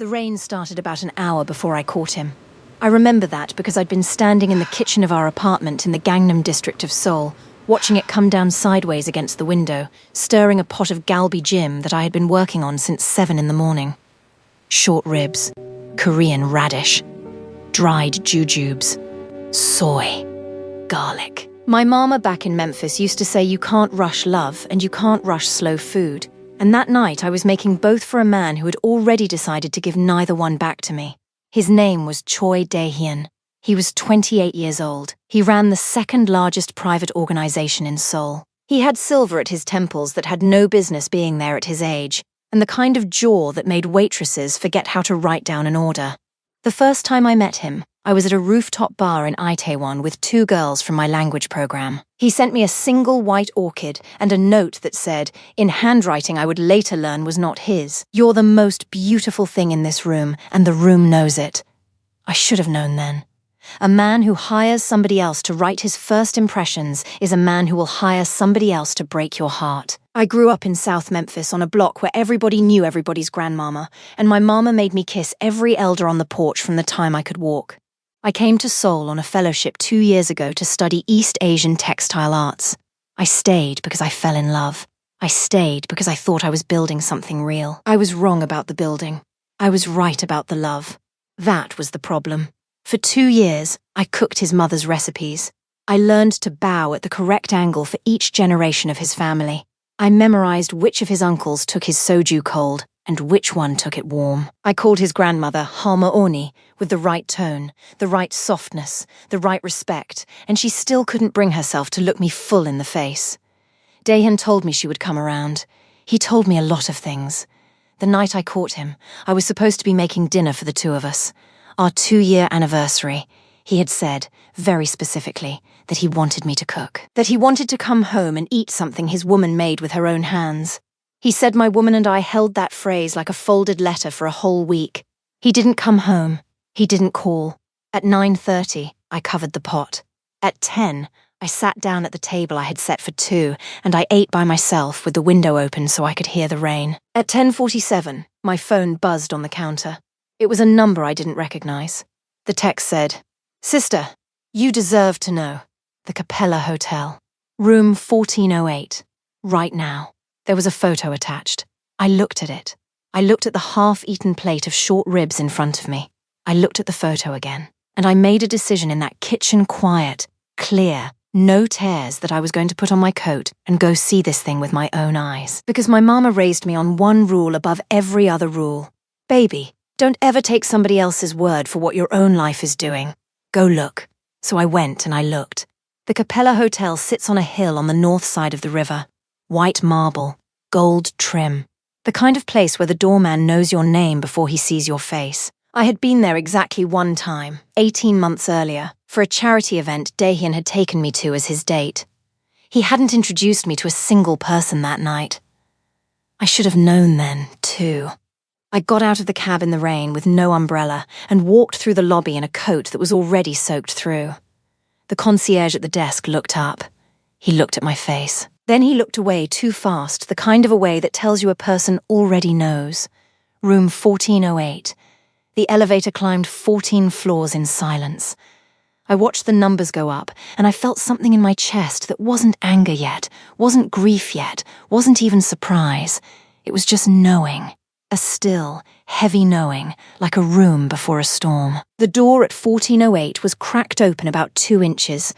The rain started about an hour before I caught him. I remember that because I'd been standing in the kitchen of our apartment in the Gangnam district of Seoul, watching it come down sideways against the window, stirring a pot of galbi jjim that I had been working on since 7 in the morning. Short ribs, Korean radish, dried jujubes, soy, garlic. My mama back in Memphis used to say you can't rush love and you can't rush slow food. And that night I was making both for a man who had already decided to give neither one back to me. His name was Choi Dae-hyun. He was 28 years old. He ran the second largest private organization in Seoul. He had silver at his temples that had no business being there at his age, and the kind of jaw that made waitresses forget how to write down an order. The first time I met him, I was at a rooftop bar in Itaewon with 2 girls from my language program. He sent me a single white orchid and a note that said, in handwriting I would later learn was not his, "You're the most beautiful thing in this room, and the room knows it." I should have known then. A man who hires somebody else to write his first impressions is a man who will hire somebody else to break your heart. I grew up in South Memphis on a block where everybody knew everybody's grandmama, and my mama made me kiss every elder on the porch from the time I could walk. I came to Seoul on a fellowship 2 years ago to study East Asian textile arts. I stayed because I fell in love. I stayed because I thought I was building something real. I was wrong about the building. I was right about the love. That was the problem. For 2 years, I cooked his mother's recipes. I learned to bow at the correct angle for each generation of his family. I memorized which of his uncles took his soju cold and which one took it warm. I called his grandmother Halma-oni with the right tone, the right softness, the right respect, and she still couldn't bring herself to look me full in the face. Dae-hyun told me she would come around. He told me a lot of things. The night I caught him, I was supposed to be making dinner for the 2 of us. Our 2-year anniversary. He had said, very specifically, that he wanted me to cook. That he wanted to come home and eat something his woman made with her own hands. He said my woman and I held that phrase like a folded letter for a whole week. He didn't come home. He didn't call. At 9:30, I covered the pot. At 10, I sat down at the table I had set for 2, and I ate by myself with the window open so I could hear the rain. At 10:47, my phone buzzed on the counter. It was a number I didn't recognize. The text said, "Sister, you deserve to know. The Capella Hotel. Room 1408. Right now." There was a photo attached. I looked at it. I looked at the half-eaten plate of short ribs in front of me. I looked at the photo again, and I made a decision in that kitchen quiet, clear, no tears that I was going to put on my coat and go see this thing with my own eyes. Because my mama raised me on one rule above every other rule. Baby, don't ever take somebody else's word for what your own life is doing. Go look. So I went and I looked. The Capella Hotel sits on a hill on the north side of the river. White marble, gold trim. The kind of place where the doorman knows your name before he sees your face. I had been there exactly one time, 18 months earlier, for a charity event Dae-hyun had taken me to as his date. He hadn't introduced me to a single person that night. I should have known then, too. I got out of the cab in the rain with no umbrella and walked through the lobby in a coat that was already soaked through. The concierge at the desk looked up. He looked at my face. Then he looked away too fast, the kind of away that tells you a person already knows. Room 1408. The elevator climbed 14 floors in silence. I watched the numbers go up, and I felt something in my chest that wasn't anger yet, wasn't grief yet, wasn't even surprise. It was just knowing. A still, heavy knowing, like a room before a storm. The door at 1408 was cracked open about 2 inches.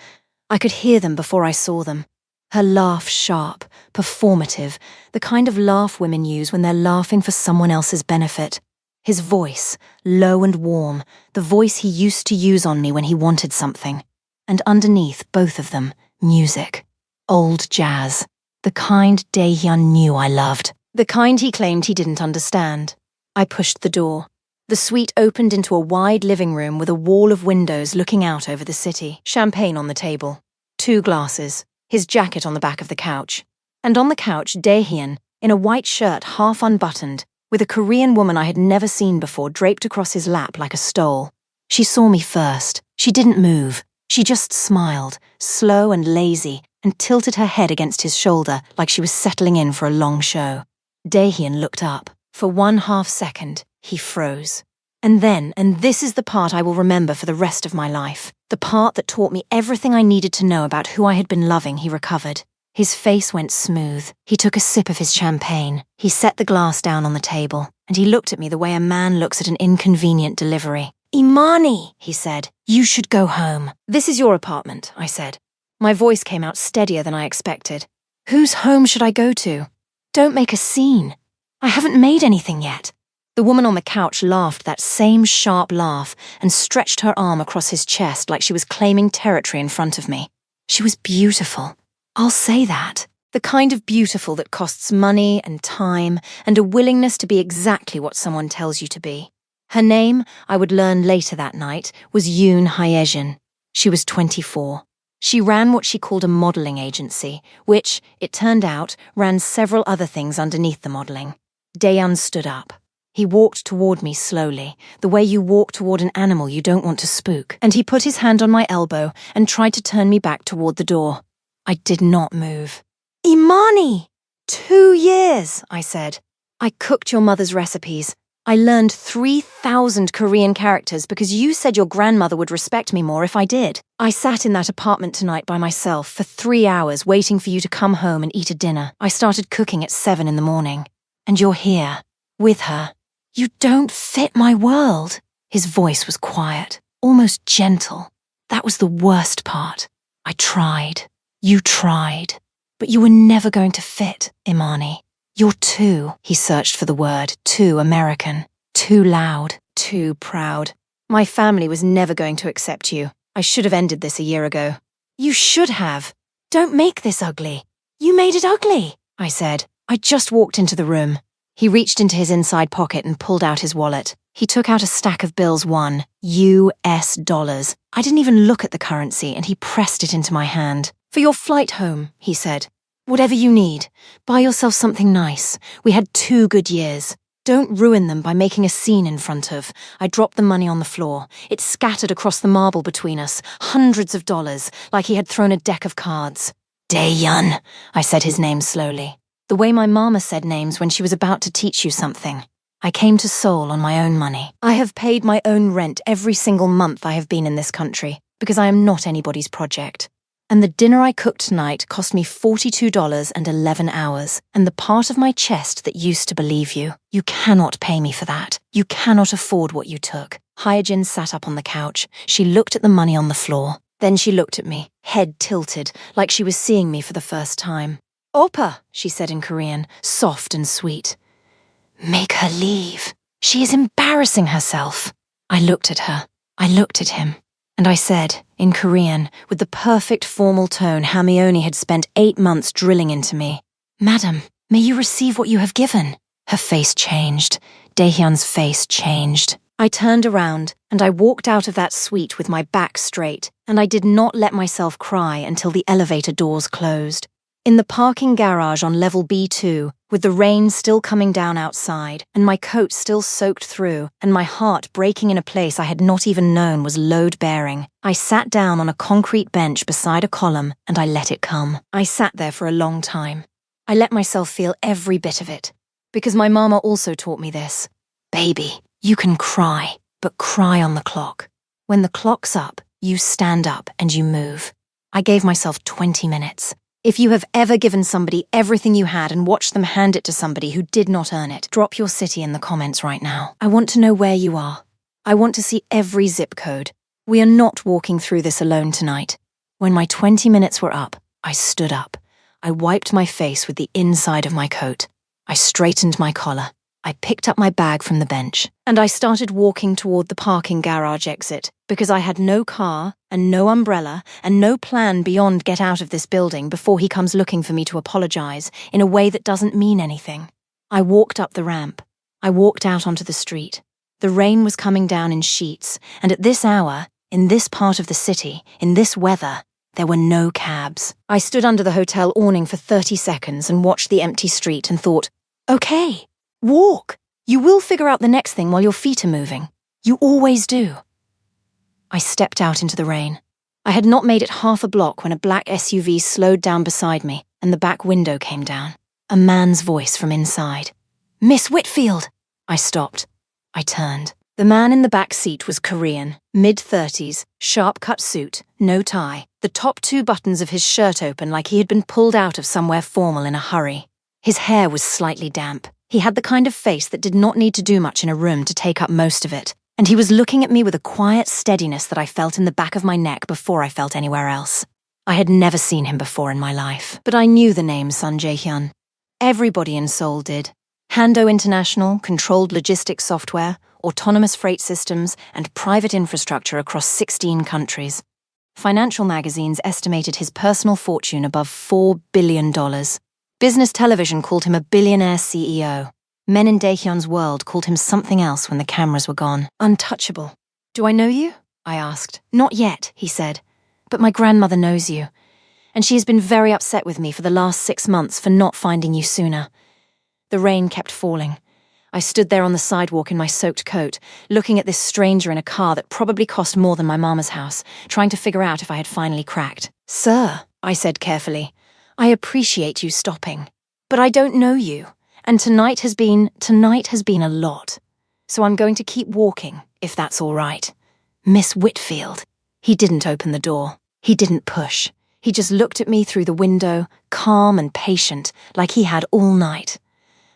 I could hear them before I saw them. Her laugh sharp, performative, the kind of laugh women use when they're laughing for someone else's benefit. His voice, low and warm, the voice he used to use on me when he wanted something. And underneath both of them, music. Old jazz. The kind Dae-hyun knew I loved. The kind he claimed he didn't understand. I pushed the door. The suite opened into a wide living room with a wall of windows looking out over the city. Champagne on the table. 2 glasses. His jacket on the back of the couch. And on the couch, Dae-hyun, in a white shirt half unbuttoned, with a Korean woman I had never seen before draped across his lap like a stole. She saw me first. She didn't move. She just smiled, slow and lazy, and tilted her head against his shoulder like she was settling in for a long show. Dae-hyun looked up. For 1/2 second, He froze. And this is the part I will remember for the rest of my life, the part that taught me everything I needed to know about who I had been loving, he recovered. His face went smooth. He took a sip of his champagne. He set the glass down on the table, and he looked at me the way a man looks at an inconvenient delivery. Imani, he said, you should go home. This is your apartment, I said. My voice came out steadier than I expected. Whose home should I go to? Don't make a scene. I haven't made anything yet. The woman on the couch laughed that same sharp laugh and stretched her arm across his chest like she was claiming territory in front of me. She was beautiful. I'll say that. The kind of beautiful that costs money and time and a willingness to be exactly what someone tells you to be. Her name, I would learn later that night, was Yoon Hyejeon. She was 24. She ran what she called a modelling agency, which, it turned out, ran several other things underneath the modelling. Daehyun stood up. He walked toward me slowly, the way you walk toward an animal you don't want to spook, and he put his hand on my elbow and tried to turn me back toward the door. I did not move. Imani! 2 years, I said. I cooked your mother's recipes. I learned 3,000 Korean characters because you said your grandmother would respect me more if I did. I sat in that apartment tonight by myself for 3 hours waiting for you to come home and eat a dinner. I started cooking at 7 in the morning. And you're here, with her. You don't fit my world. His voice was quiet, almost gentle. That was the worst part. I tried. You tried. But you were never going to fit, Imani. You're too, he searched for the word, too American, too loud, too proud. My family was never going to accept you. I should have ended this a year ago. You should have. Don't make this ugly. You made it ugly, I said. I just walked into the room. He reached into his inside pocket and pulled out his wallet. He took out a stack of bills, $1 US. I didn't even look at the currency, and he pressed it into my hand. For your flight home, he said. Whatever you need. Buy yourself something nice. We had 2 good years. Don't ruin them by making a scene in front of. I dropped the money on the floor. It scattered across the marble between us, hundreds of dollars, like he had thrown a deck of cards. Daehyun, I said his name slowly. The way my mama said names when she was about to teach you something. I came to Seoul on my own money. I have paid my own rent every single month I have been in this country, because I am not anybody's project. And the dinner I cooked tonight cost me $42 and 11 hours, and the part of my chest that used to believe you. You cannot pay me for that. You cannot afford what you took. Hyejeon sat up on the couch. She looked at the money on the floor. Then she looked at me, head tilted, like she was seeing me for the first time. Oppa, she said in Korean, soft and sweet. Make her leave. She is embarrassing herself. I looked at her. I looked at him. And I said, in Korean, with the perfect formal tone Hermione had spent 8 months drilling into me, Madam, may you receive what you have given. Her face changed. Daehyun's face changed. I turned around, and I walked out of that suite with my back straight, and I did not let myself cry until the elevator doors closed. In the parking garage on level B2, with the rain still coming down outside, and my coat still soaked through, and my heart breaking in a place I had not even known was load-bearing, I sat down on a concrete bench beside a column, and I let it come. I sat there for a long time. I let myself feel every bit of it. Because my mama also taught me this. Baby, you can cry, but cry on the clock. When the clock's up, you stand up and you move. I gave myself 20 minutes. If you have ever given somebody everything you had and watched them hand it to somebody who did not earn it, drop your city in the comments right now. I want to know where you are. I want to see every zip code. We are not walking through this alone tonight. When my 20 minutes were up, I stood up. I wiped my face with the inside of my coat. I straightened my collar. I picked up my bag from the bench, and I started walking toward the parking garage exit, because I had no car, and no umbrella, and no plan beyond get out of this building before he comes looking for me to apologize, in a way that doesn't mean anything. I walked up the ramp. I walked out onto the street. The rain was coming down in sheets, and at this hour, in this part of the city, in this weather, there were no cabs. I stood under the hotel awning for 30 seconds and watched the empty street and thought, okay. Walk. You will figure out the next thing while your feet are moving. You always do. I stepped out into the rain. I had not made it half a block when a black SUV slowed down beside me and the back window came down. A man's voice from inside. Miss Whitfield. I stopped. I turned. The man in the back seat was Korean, mid-30s, sharp-cut suit, no tie, the top 2 buttons of his shirt open like he had been pulled out of somewhere formal in a hurry. His hair was slightly damp. He had the kind of face that did not need to do much in a room to take up most of it, and he was looking at me with a quiet steadiness that I felt in the back of my neck before I felt anywhere else. I had never seen him before in my life, but I knew the name Sun Jae-hyun. Everybody in Seoul did. Hando International controlled logistics software, autonomous freight systems, and private infrastructure across 16 countries. Financial magazines estimated his personal fortune above $4 billion. Business television called him a billionaire CEO. Men in Daehyun's world called him something else when the cameras were gone. Untouchable. "Do I know you?" I asked. "Not yet," he said. "But my grandmother knows you. And she has been very upset with me for the last 6 months for not finding you sooner." The rain kept falling. I stood there on the sidewalk in my soaked coat, looking at this stranger in a car that probably cost more than my mama's house, trying to figure out if I had finally cracked. "Sir," I said carefully, "I appreciate you stopping. But I don't know you, and tonight has been a lot. So I'm going to keep walking, if that's all right. Miss Whitfield." He didn't open the door. He didn't push. He just looked at me through the window, calm and patient, like he had all night.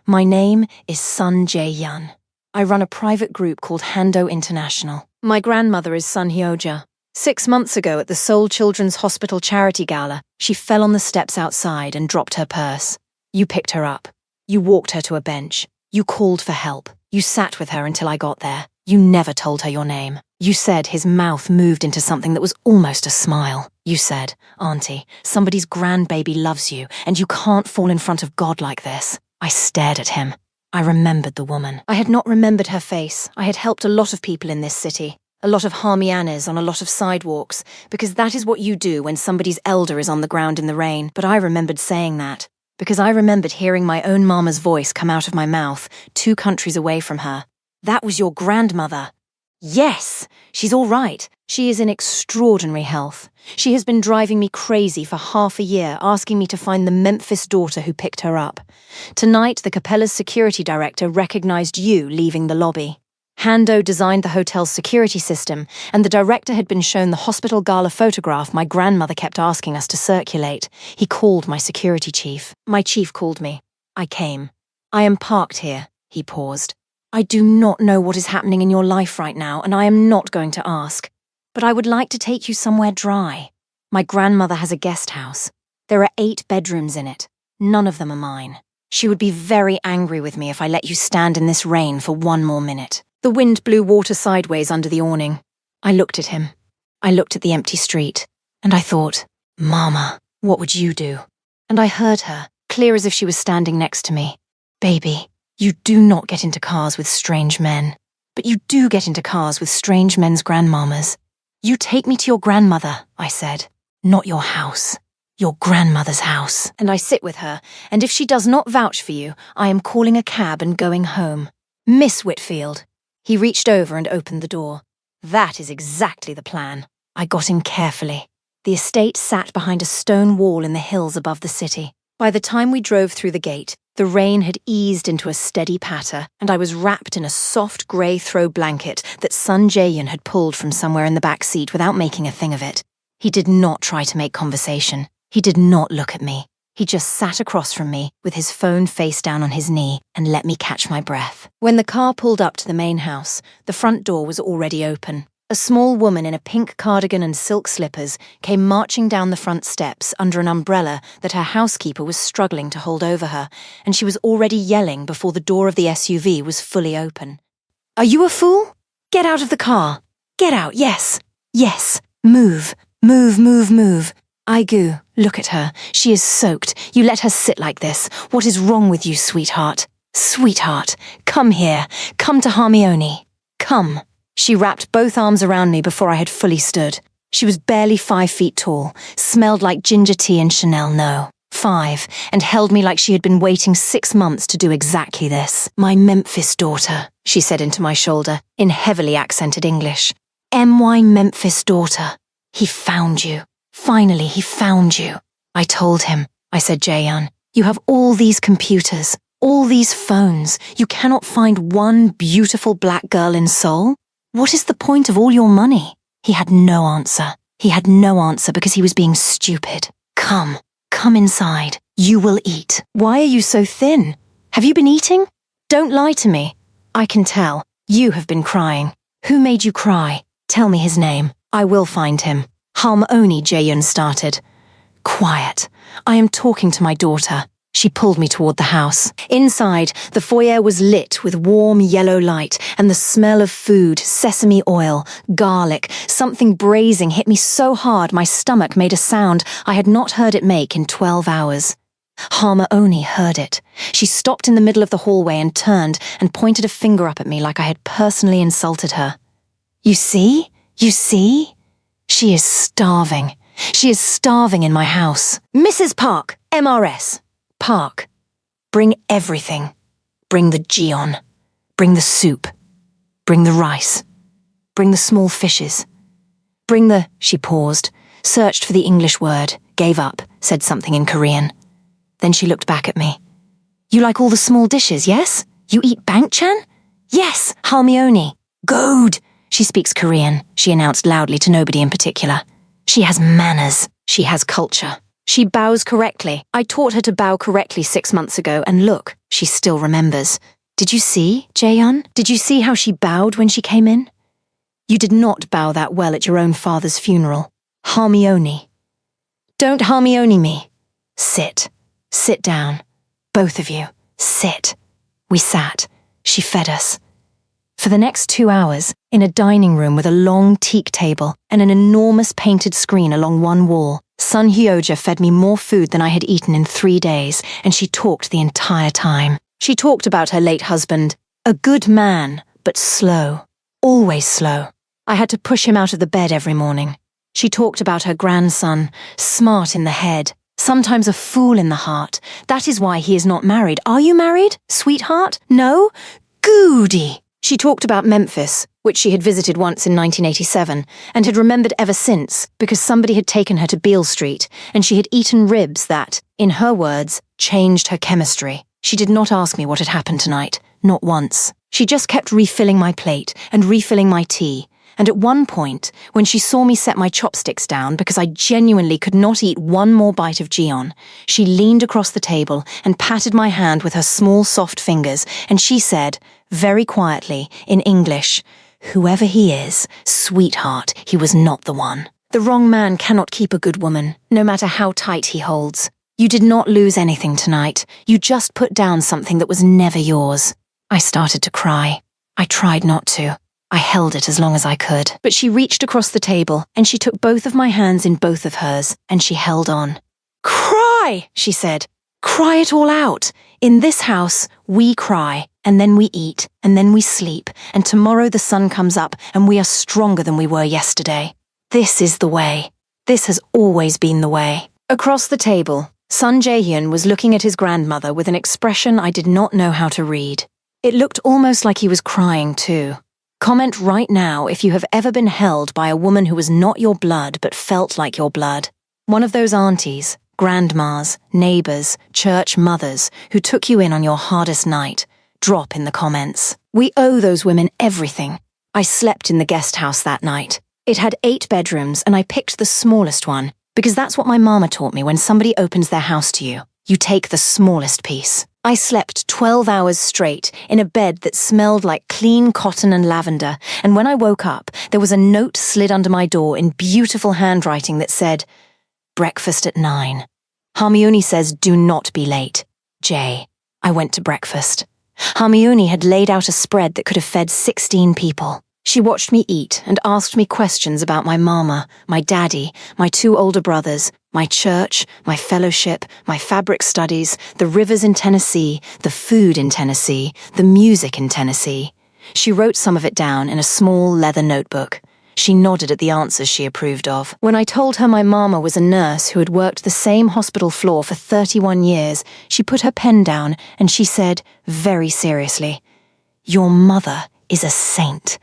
"My name is Sun Jae-hyun. I run a private group called Hando International. My grandmother is Sun Hyo-ja. 6 months ago at the Seoul Children's Hospital charity gala, she fell on the steps outside and dropped her purse. You picked her up. You walked her to a bench. You called for help. You sat with her until I got there. You never told her your name. You said," his mouth moved into something that was almost a smile. "You said, 'Auntie, somebody's grandbaby loves you, and you can't fall in front of God like this.'" I stared at him. I remembered the woman. I had not remembered her face. I had helped a lot of people in this city. A lot of Harmianas on a lot of sidewalks, because that is what you do when somebody's elder is on the ground in the rain. But I remembered saying that, because I remembered hearing my own mama's voice come out of my mouth, 2 countries away from her. "That was your grandmother." "Yes, she's all right. She is in extraordinary health. She has been driving me crazy for half a year, asking me to find the Memphis daughter who picked her up. Tonight, the Capella's security director recognized you leaving the lobby. Hando designed the hotel's security system, and the director had been shown the hospital gala photograph my grandmother kept asking us to circulate. He called my security chief. My chief called me. I came. I am parked here." He paused. "I do not know what is happening in your life right now, and I am not going to ask. But I would like to take you somewhere dry. My grandmother has a guest house. There are 8 bedrooms in it. None of them are mine. She would be very angry with me if I let you stand in this rain for 1 more minute." The wind blew water sideways under the awning. I looked at him. I looked at the empty street. And I thought, "Mama, what would you do?" And I heard her, clear as if she was standing next to me. "Baby, you do not get into cars with strange men. But you do get into cars with strange men's grandmamas. You take me to your grandmother," I said. "Not your house. Your grandmother's house. And I sit with her, and if she does not vouch for you, I am calling a cab and going home. Miss Whitfield." He reached over and opened the door. "That is exactly the plan." I got in carefully. The estate sat behind a stone wall in the hills above the city. By the time we drove through the gate, the rain had eased into a steady patter, and I was wrapped in a soft grey throw blanket that Sun Jae-hyun had pulled from somewhere in the back seat without making a thing of it. He did not try to make conversation. He did not look at me. He just sat across from me, with his phone face down on his knee, and let me catch my breath. When the car pulled up to the main house, the front door was already open. A small woman in a pink cardigan and silk slippers came marching down the front steps under an umbrella that her housekeeper was struggling to hold over her, and she was already yelling before the door of the SUV was fully open. "Are you a fool? Get out of the car. Get out, yes. Yes. Move. Move, move, move. Aigu, look at her. She is soaked. You let her sit like this. What is wrong with you, sweetheart? Sweetheart, come here. Come to Harmione. Come." She wrapped both arms around me before I had fully stood. She was barely 5 feet tall, smelled like ginger tea and Chanel No. 5, and held me like she had been waiting 6 months to do exactly this. "My Memphis daughter," she said into my shoulder, in heavily accented English. "My Memphis daughter. He found you. Finally, he found you." I told him. I said, "Jaehyun, you have all these computers. All these phones, you cannot find one beautiful black girl in Seoul? What is the point of all your money? He had no answer. He had no answer because he was being stupid. Come inside. You will eat. Why are you so thin? Have you been eating? Don't lie to me. I can tell. You have been crying. Who made you cry? Tell me his name. I will find him. Harmony, Jae-yoon started. Quiet. I am talking to my daughter. She pulled me toward the house. Inside, the foyer was lit with warm yellow light, and the smell of food, sesame oil, garlic, something braising hit me so hard my stomach made a sound I had not heard it make in 12 hours. Harmony heard it. She stopped in the middle of the hallway and turned and pointed a finger up at me like I had personally insulted her. You see? You see? She is starving. She is starving in my house. Mrs. Park, MRS. Park. Bring everything. Bring the Jeon. Bring the soup. Bring the rice. Bring the small fishes. Bring the... She paused, searched for the English word, gave up, said something in Korean. Then she looked back at me. You like all the small dishes, yes? You eat bankchan? Yes, Harmony. Good. She speaks Korean, she announced loudly to nobody in particular. She has manners. She has culture. She bows correctly. I taught her to bow correctly 6 months ago, and look, she still remembers. Did you see, Jae-yoon? Did you see how she bowed when she came in? You did not bow that well at your own father's funeral. Harmony. Don't Harmony me. Sit. Sit down. Both of you. Sit. We sat. She fed us. For the next 2 hours, in a dining room with a long teak table and an enormous painted screen along one wall, Sun Hyoja fed me more food than I had eaten in 3 days, and she talked the entire time. She talked about her late husband, a good man, but slow. Always slow. I had to push him out of the bed every morning. She talked about her grandson, smart in the head, sometimes a fool in the heart. That is why he is not married. Are you married, sweetheart? No? Goody! She talked about Memphis, which she had visited once in 1987, and had remembered ever since because somebody had taken her to Beale Street, and she had eaten ribs that, in her words, changed her chemistry. She did not ask me what had happened tonight, not once. She just kept refilling my plate and refilling my tea, and at one point, when she saw me set my chopsticks down because I genuinely could not eat one more bite of Jeon, she leaned across the table and patted my hand with her small soft fingers, and she said, very quietly, in English, whoever he is, sweetheart, he was not the one. The wrong man cannot keep a good woman, no matter how tight he holds. You did not lose anything tonight. You just put down something that was never yours. I started to cry. I tried not to. I held it as long as I could. But she reached across the table, and she took both of my hands in both of hers, and she held on. Cry, she said. Cry it all out. In this house, we cry, and then we eat, and then we sleep, and tomorrow the sun comes up, and we are stronger than we were yesterday. This is the way. This has always been the way. Across the table, Sun Jae-hyun was looking at his grandmother with an expression I did not know how to read. It looked almost like he was crying too. Comment right now if you have ever been held by a woman who was not your blood but felt like your blood. One of those aunties, grandmas, neighbors, church mothers who took you in on your hardest night. Drop in the comments. We owe those women everything. I slept in the guest house that night. It had 8 bedrooms and I picked the smallest one because that's what my mama taught me when somebody opens their house to you. You take the smallest piece. I slept 12 hours straight in a bed that smelled like clean cotton and lavender, and when I woke up, there was a note slid under my door in beautiful handwriting that said, breakfast at 9. Harmony says do not be late. Jay. I went to breakfast. Harmony had laid out a spread that could have fed 16 people. She watched me eat and asked me questions about my mama, my daddy, my 2 older brothers, my church, my fellowship, my fabric studies, the rivers in Tennessee, the food in Tennessee, the music in Tennessee. She wrote some of it down in a small leather notebook. She nodded at the answers she approved of. When I told her my mama was a nurse who had worked the same hospital floor for 31 years, she put her pen down and she said, very seriously, "Your mother is a saint.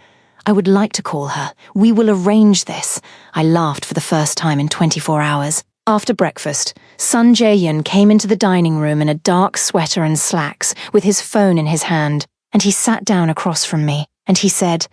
I would like to call her. We will arrange this." I laughed for the first time in 24 hours. After breakfast, Sun Jae-yun came into the dining room in a dark sweater and slacks with his phone in his hand, and he sat down across from me, and he said,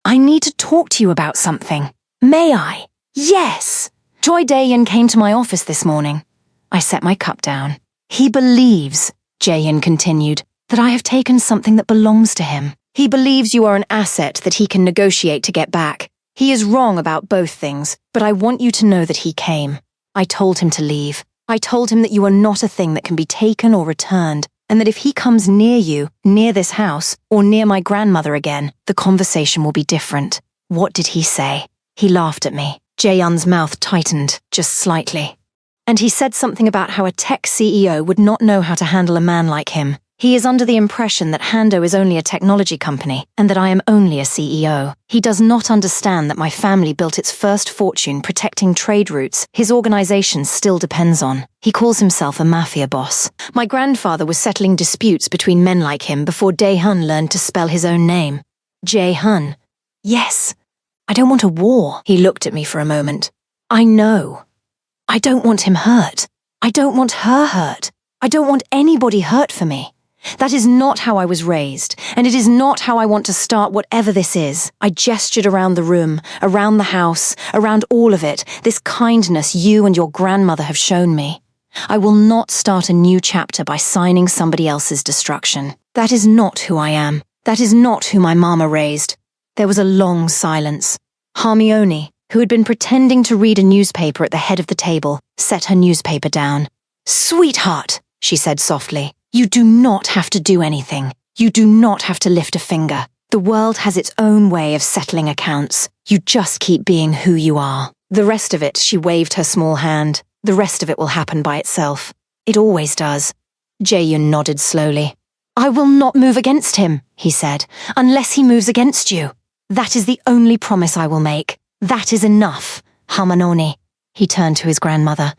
"I need to talk to you about something. May I?" "Yes." "Choi Dae-yun came to my office this morning." I set my cup down. "He believes," Jae-yun continued, "that I have taken something that belongs to him. He believes you are an asset that he can negotiate to get back. He is wrong about both things, but I want you to know that he came. I told him to leave. I told him that you are not a thing that can be taken or returned, and that if he comes near you, near this house, or near my grandmother again, the conversation will be different." "What did he say?" He laughed at me. Jae-yun's mouth tightened, just slightly. "And he said something about how a tech CEO would not know how to handle a man like him. He is under the impression that Hando is only a technology company, and that I am only a CEO. He does not understand that my family built its first fortune protecting trade routes his organization still depends on. He calls himself a Mafia boss. My grandfather was settling disputes between men like him before Dae-hun learned to spell his own name. Jae-hun. Yes. I don't want a war." He looked at me for a moment. "I know. I don't want him hurt. I don't want her hurt. I don't want anybody hurt for me. That is not how I was raised, and it is not how I want to start whatever this is." I gestured around the room, around the house, around all of it, this kindness you and your grandmother have shown me. "I will not start a new chapter by signing somebody else's destruction. That is not who I am. That is not who my mama raised." There was a long silence. Hermione, who had been pretending to read a newspaper at the head of the table, set her newspaper down. "Sweetheart," she said softly, "you do not have to do anything. You do not have to lift a finger. The world has its own way of settling accounts. You just keep being who you are. The rest of it," she waved her small hand, "the rest of it will happen by itself. It always does." Jae-yun nodded slowly. "I will not move against him," he said, "unless he moves against you. That is the only promise I will make. That is enough. Hamanoni." He turned to his grandmother.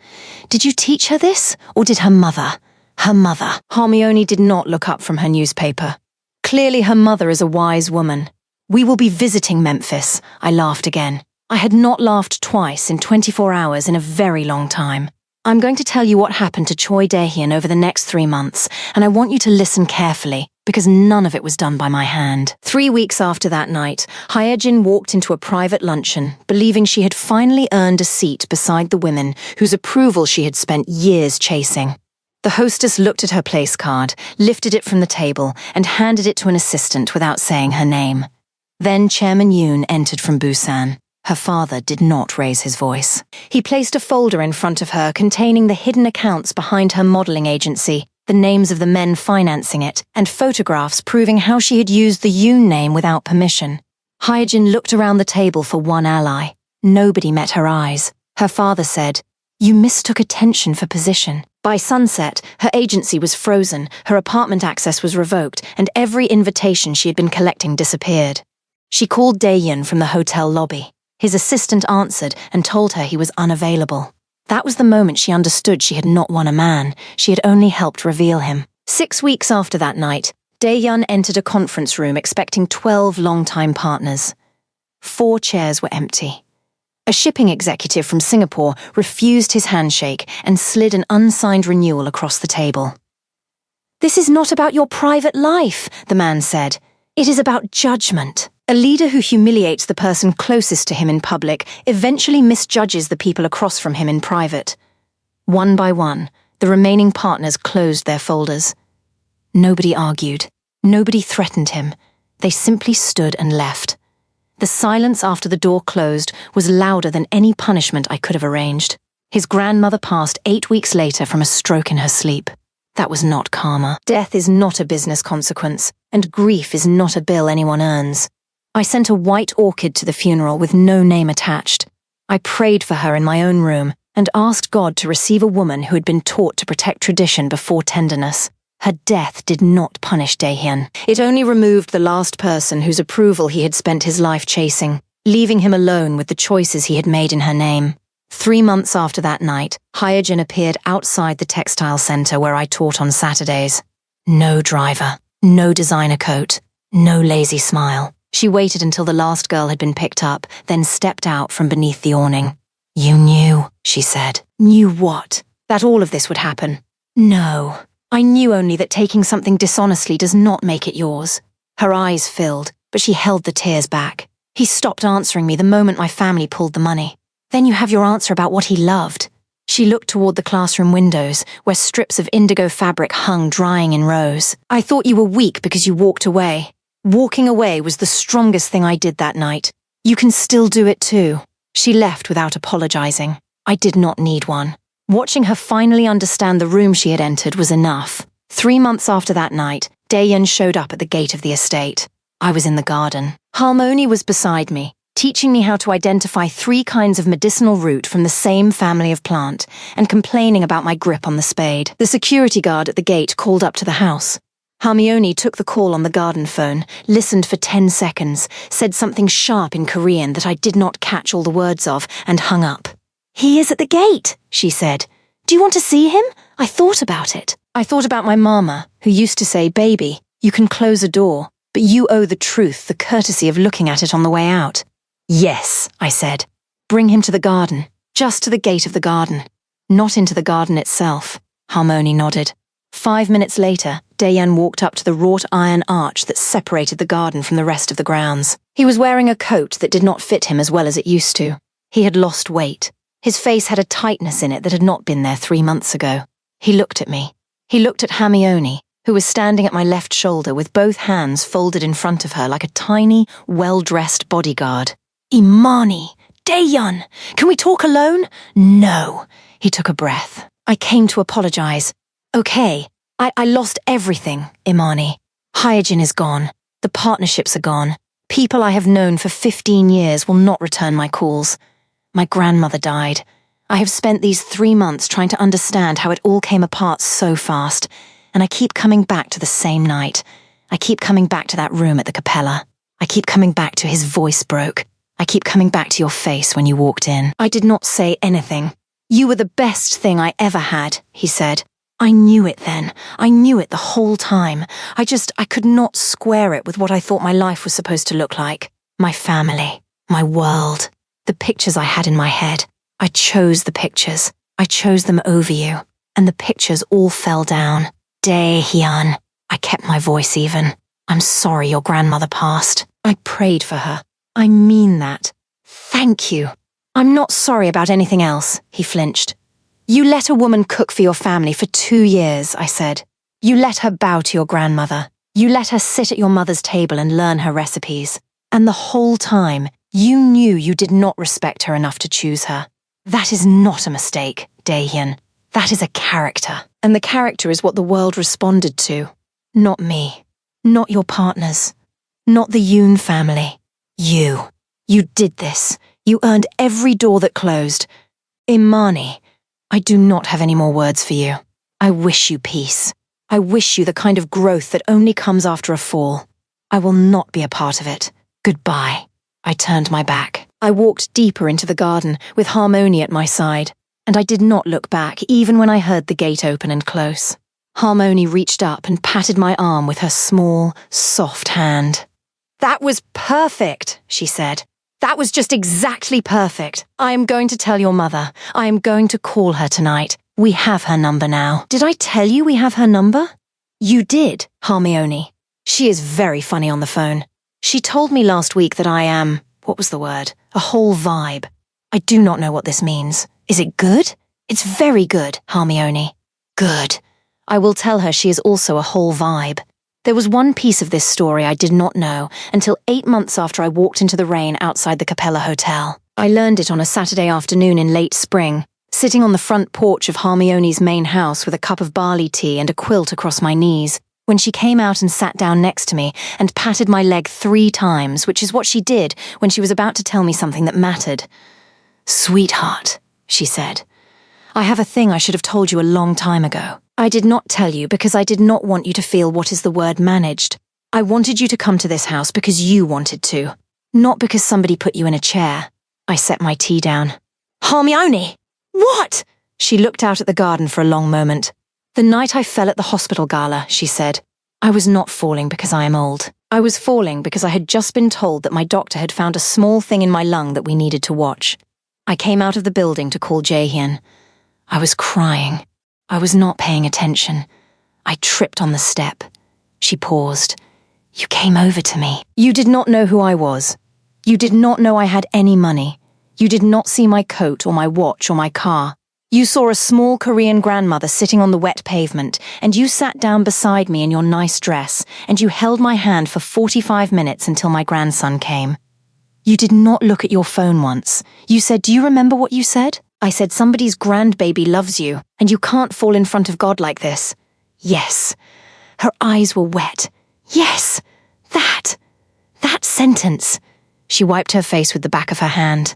"Did you teach her this, or did her mother?" "Her mother." Hermione did not look up from her newspaper. "Clearly her mother is a wise woman. We will be visiting Memphis." I laughed again. I had not laughed twice in 24 hours in a very long time. "I'm going to tell you what happened to Choi Dae-hyun over the next 3 months, and I want you to listen carefully, because none of it was done by my hand." 3 weeks after that night, Hyejin walked into a private luncheon, believing she had finally earned a seat beside the women whose approval she had spent years chasing. The hostess looked at her place card, lifted it from the table, and handed it to an assistant without saying her name. Then Chairman Yoon entered from Busan. Her father did not raise his voice. He placed a folder in front of her containing the hidden accounts behind her modeling agency, the names of the men financing it, and photographs proving how she had used the Yoon name without permission. Hyejin looked around the table for one ally. Nobody met her eyes. Her father said, "You mistook attention for position." By sunset, her agency was frozen, her apartment access was revoked, and every invitation she had been collecting disappeared. She called Dae-yun from the hotel lobby. His assistant answered and told her he was unavailable. That was the moment she understood she had not won a man, she had only helped reveal him. 6 weeks after that night, Dae-yun entered a conference room expecting 12 longtime partners. 4 chairs were empty. A shipping executive from Singapore refused his handshake and slid an unsigned renewal across the table. "This is not about your private life," the man said. "It is about judgment." A leader who humiliates the person closest to him in public eventually misjudges the people across from him in private. One by one, the remaining partners closed their folders. Nobody argued. Nobody threatened him. They simply stood and left. The silence after the door closed was louder than any punishment I could have arranged. His grandmother passed 8 weeks later from a stroke in her sleep. That was not karma. Death is not a business consequence, and grief is not a bill anyone earns. I sent a white orchid to the funeral with no name attached. I prayed for her in my own room and asked God to receive a woman who had been taught to protect tradition before tenderness. Her death did not punish Dae-hyun. It only removed the last person whose approval he had spent his life chasing, leaving him alone with the choices he had made in her name. 3 months after that night, Hyejin appeared outside the textile center where I taught on Saturdays. No driver, no designer coat, no lazy smile. She waited until the last girl had been picked up, then stepped out from beneath the awning. "You knew," knew, she said. Knew what? That all of this would happen? No. I knew only that taking something dishonestly does not make it yours. Her eyes filled, but she held the tears back. He stopped answering me the moment my family pulled the money. Then you have your answer about what he loved. She looked toward the classroom windows, where strips of indigo fabric hung drying in rows. I thought you were weak because you walked away. Walking away was the strongest thing I did that night. You can still do it too. She left without apologizing. I did not need one. Watching her finally understand the room she had entered was enough. 3 months after that night, Dayan showed up at the gate of the estate. I was in the garden. Harmony was beside me, teaching me how to identify 3 kinds of medicinal root from the same family of plant, and complaining about my grip on the spade. The security guard at the gate called up to the house. Hermione took the call on the garden phone, listened for 10 seconds, said something sharp in Korean that I did not catch all the words of, and hung up. "He is at the gate," she said. "Do you want to see him? I thought about it. I thought about my mama, who used to say, 'Baby, you can close a door, but you owe the truth the courtesy of looking at it on the way out.'" "Yes," I said. "Bring him to the garden, just to the gate of the garden. Not into the garden itself." Harmony nodded. 5 minutes later, Dayan walked up to the wrought iron arch that separated the garden from the rest of the grounds. He was wearing a coat that did not fit him as well as it used to. He had lost weight. His face had a tightness in it that had not been there 3 months ago. He looked at me. He looked at Hermione, who was standing at my left shoulder with both hands folded in front of her like a tiny, well-dressed bodyguard. "Imani! Dayan! Can we talk alone?" "No." He took a breath. "I came to apologize. Okay, I lost everything, Imani. Hygiene is gone. The partnerships are gone. People I have known for 15 years will not return my calls. My grandmother died. I have spent these 3 months trying to understand how it all came apart so fast, and I keep coming back to the same night. I keep coming back to that room at the Capella. I keep coming back to his voice broke. I keep coming back to your face when you walked in." I did not say anything. "You were the best thing I ever had," he said. I knew it then. I knew it the whole time. I could not square it with what I thought my life was supposed to look like. My family. My world. The pictures I had in my head. I chose the pictures. I chose them over you. And the pictures all fell down. Dae-hyun. I kept my voice even. "I'm sorry your grandmother passed. I prayed for her. I mean that. Thank you." "I'm not sorry about anything else," he flinched. "You let a woman cook for your family for 2 years," I said. "You let her bow to your grandmother. You let her sit at your mother's table and learn her recipes. And the whole time, you knew you did not respect her enough to choose her. That is not a mistake, Dae-hyun. That is a character. And the character is what the world responded to. Not me. Not your partners. Not the Yoon family. You. You did this. You earned every door that closed. Imani, I do not have any more words for you. I wish you peace. I wish you the kind of growth that only comes after a fall. I will not be a part of it. Goodbye." I turned my back. I walked deeper into the garden, with Harmony at my side, and I did not look back even when I heard the gate open and close. Harmony reached up and patted my arm with her small, soft hand. "That was perfect," she said. "That was just exactly perfect. I am going to tell your mother. I am going to call her tonight. We have her number now." "Did I tell you we have her number?" "You did, Hermione. She is very funny on the phone. She told me last week that I am, what was the word? A whole vibe. I do not know what this means. Is it good?" "It's very good, Hermione." "Good. I will tell her she is also a whole vibe." There was one piece of this story I did not know until 8 months after I walked into the rain outside the Capella Hotel. I learned it on a Saturday afternoon in late spring, sitting on the front porch of Hermione's main house with a cup of barley tea and a quilt across my knees, when she came out and sat down next to me and patted my leg 3 times, which is what she did when she was about to tell me something that mattered. "Sweetheart," she said, "I have a thing I should have told you a long time ago. I did not tell you because I did not want you to feel what is the word managed. I wanted you to come to this house because you wanted to, not because somebody put you in a chair." I set my tea down. "Hermione! What?" She looked out at the garden for a long moment. "The night I fell at the hospital gala," she said, "I was not falling because I am old. I was falling because I had just been told that my doctor had found a small thing in my lung that we needed to watch. I came out of the building to call Jaehyun. I was crying. I was not paying attention. I tripped on the step. She paused. You came over to me. You did not know who I was. You did not know I had any money. You did not see my coat or my watch or my car. You saw a small Korean grandmother sitting on the wet pavement, and you sat down beside me in your nice dress, and you held my hand for 45 minutes until my grandson came. You did not look at your phone once. You said, do you remember what you said? I said, somebody's grandbaby loves you, and you can't fall in front of God like this. Yes. Her eyes were wet. Yes. That sentence. She wiped her face with the back of her hand.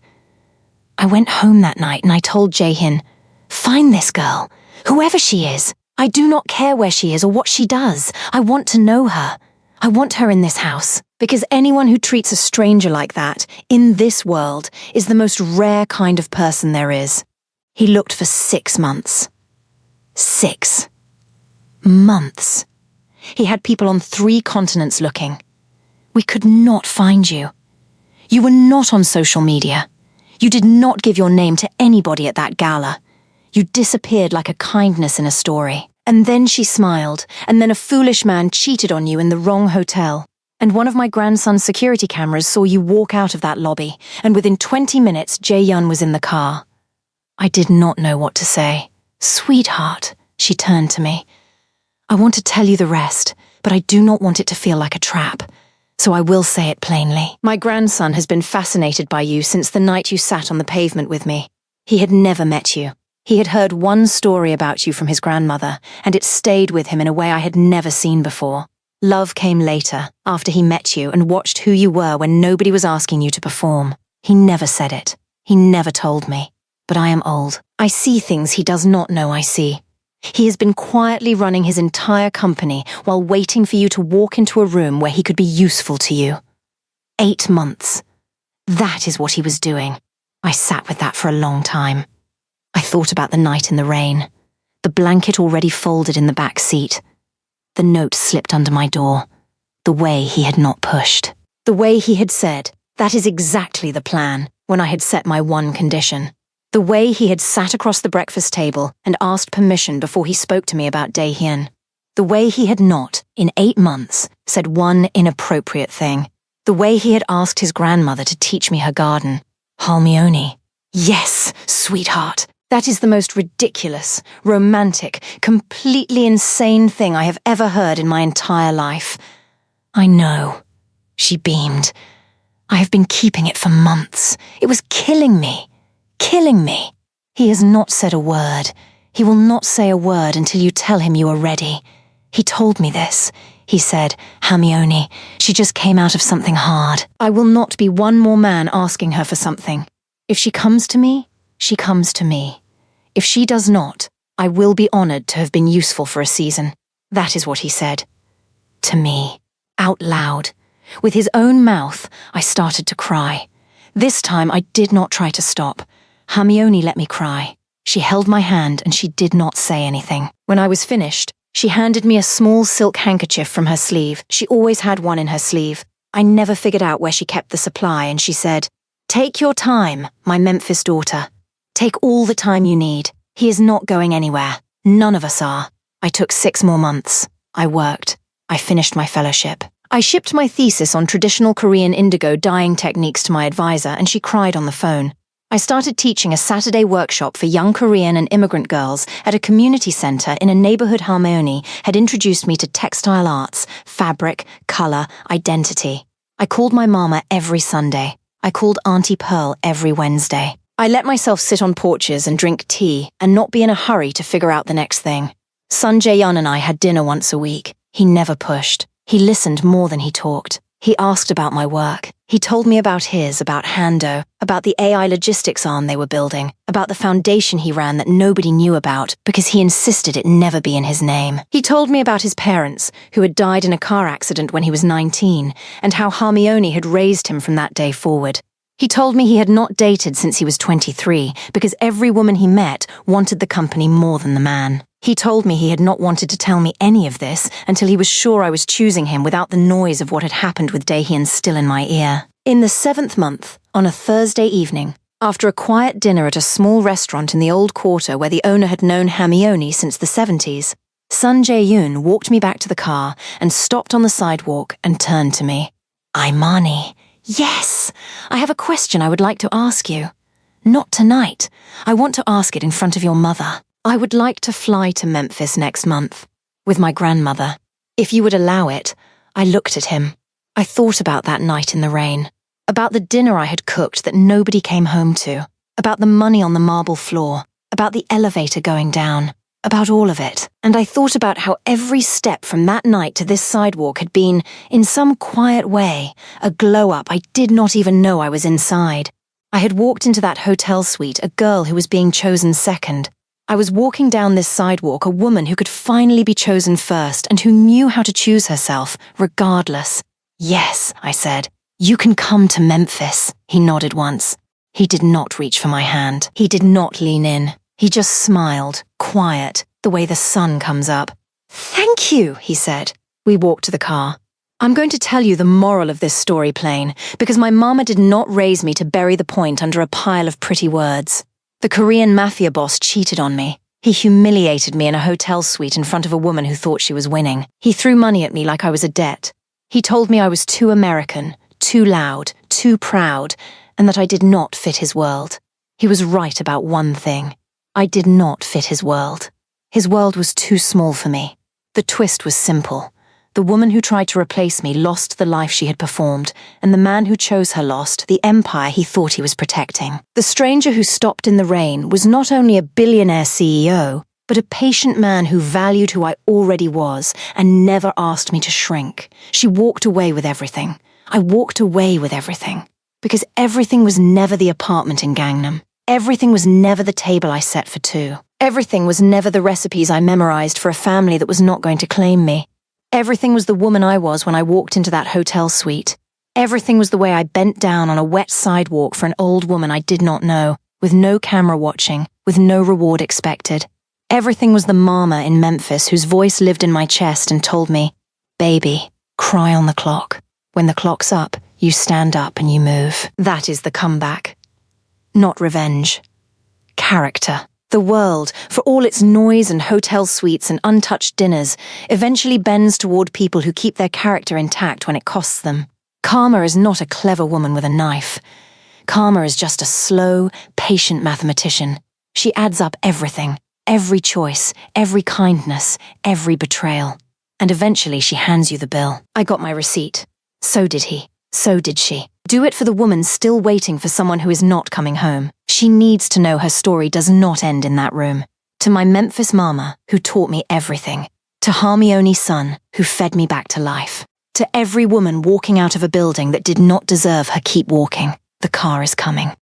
I went home that night and I told Jaehyun, find this girl, whoever she is. I do not care where she is or what she does. I want to know her. I want her in this house, because anyone who treats a stranger like that, in this world, is the most rare kind of person there is. He looked for 6 months. 6 months. He had people on 3 continents looking. We could not find you. You were not on social media. You did not give your name to anybody at that gala. You disappeared like a kindness in a story. And then she smiled, and then a foolish man cheated on you in the wrong hotel. And one of my grandson's security cameras saw you walk out of that lobby, and within 20 minutes, Jaehyun was in the car. I did not know what to say. Sweetheart, she turned to me. I want to tell you the rest, but I do not want it to feel like a trap. So I will say it plainly. My grandson has been fascinated by you since the night you sat on the pavement with me. He had never met you. He had heard one story about you from his grandmother, and it stayed with him in a way I had never seen before. Love came later, after he met you and watched who you were when nobody was asking you to perform. He never said it. He never told me. But I am old. I see things he does not know I see. He has been quietly running his entire company while waiting for you to walk into a room where he could be useful to you. 8 months. That is what he was doing. I sat with that for a long time. I thought about the night in the rain, the blanket already folded in the back seat, the note slipped under my door, the way he had not pushed, the way he had said, that is exactly the plan, when I had set my one condition. The way he had sat across the breakfast table and asked permission before he spoke to me about Jaehyun. The way he had not, in 8 months, said one inappropriate thing. The way he had asked his grandmother to teach me her garden. Halmione. Yes, sweetheart. That is the most ridiculous, romantic, completely insane thing I have ever heard in my entire life. I know. She beamed. I have been keeping it for months. It was killing me. Killing me. He has not said a word. He will not say a word until you tell him you are ready. He told me this. He said, Hermione, she just came out of something hard. I will not be one more man asking her for something. If she comes to me, she comes to me. If she does not, I will be honored to have been useful for a season. That is what he said. To me. Out loud. With his own mouth, I started to cry. This time I did not try to stop. Hermione let me cry. She held my hand and she did not say anything. When I was finished, she handed me a small silk handkerchief from her sleeve. She always had one in her sleeve. I never figured out where she kept the supply, and she said, "Take your time, my Memphis daughter. Take all the time you need. He is not going anywhere. None of us are." I took 6 more months. I worked. I finished my fellowship. I shipped my thesis on traditional Korean indigo dyeing techniques to my advisor, and she cried on the phone. I started teaching a Saturday workshop for young Korean and immigrant girls at a community center in a neighborhood. Hermione had introduced me to textile arts, fabric, color, identity. I called my mama every Sunday. I called Auntie Pearl every Wednesday. I let myself sit on porches and drink tea and not be in a hurry to figure out the next thing. Son Jaehyun and I had dinner once a week. He never pushed. He listened more than he talked. He asked about my work. He told me about his, about Hando, about the AI logistics arm they were building, about the foundation he ran that nobody knew about because he insisted it never be in his name. He told me about his parents, who had died in a car accident when he was 19, and how Hermione had raised him from that day forward. He told me he had not dated since he was 23 because every woman he met wanted the company more than the man. He told me he had not wanted to tell me any of this until he was sure I was choosing him without the noise of what had happened with Jaehyun still in my ear. In the 7th month, on a Thursday evening, After a quiet dinner at a small restaurant in the old quarter where the owner had known Hamioni since the 70s, Sun Jae-yoon walked me back to the car and stopped on the sidewalk and turned to me. Imani, yes, I have a question I would like to ask you. Not tonight. I want to ask it in front of your mother. I would like to fly to Memphis next month with my grandmother. If you would allow it. I looked at him. I thought about that night in the rain, about the dinner I had cooked that nobody came home to, about the money on the marble floor, about the elevator going down, about all of it. And I thought about how every step from that night to this sidewalk had been, in some quiet way, a glow-up I did not even know I was inside. I had walked into that hotel suite a girl who was being chosen second. I was walking down this sidewalk a woman who could finally be chosen first and who knew how to choose herself, regardless. Yes, I said. You can come to Memphis. He nodded once. He did not reach for my hand. He did not lean in. He just smiled, quiet, the way the sun comes up. Thank you, he said. We walked to the car. I'm going to tell you the moral of this story plain, because my mama did not raise me to bury the point under a pile of pretty words. The Korean Mafia boss cheated on me. He humiliated me in a hotel suite in front of a woman who thought she was winning. He threw money at me like I was a debt. He told me I was too American, too loud, too proud, and that I did not fit his world. He was right about one thing. I did not fit his world. His world was too small for me. The twist was simple. The woman who tried to replace me lost the life she had performed, and the man who chose her lost the empire he thought he was protecting. The stranger who stopped in the rain was not only a billionaire CEO, but a patient man who valued who I already was and never asked me to shrink. She walked away with everything. I walked away with everything. Because everything was never the apartment in Gangnam. Everything was never the table I set for two. Everything was never the recipes I memorized for a family that was not going to claim me. Everything was the woman I was when I walked into that hotel suite. Everything was the way I bent down on a wet sidewalk for an old woman I did not know, with no camera watching, with no reward expected. Everything was the mama in Memphis whose voice lived in my chest and told me, "Baby, cry on the clock. When the clock's up, you stand up and you move." That is the comeback. Not revenge. Character. The world, for all its noise and hotel suites and untouched dinners, eventually bends toward people who keep their character intact when it costs them. Karma is not a clever woman with a knife. Karma is just a slow, patient mathematician. She adds up everything, every choice, every kindness, every betrayal. And eventually she hands you the bill. I got my receipt. So did he. So did she. Do it for the woman still waiting for someone who is not coming home. She needs to know her story does not end in that room. To my Memphis mama, who taught me everything. To Hamioni's son, who fed me back to life. To every woman walking out of a building that did not deserve her keep walking. The car is coming.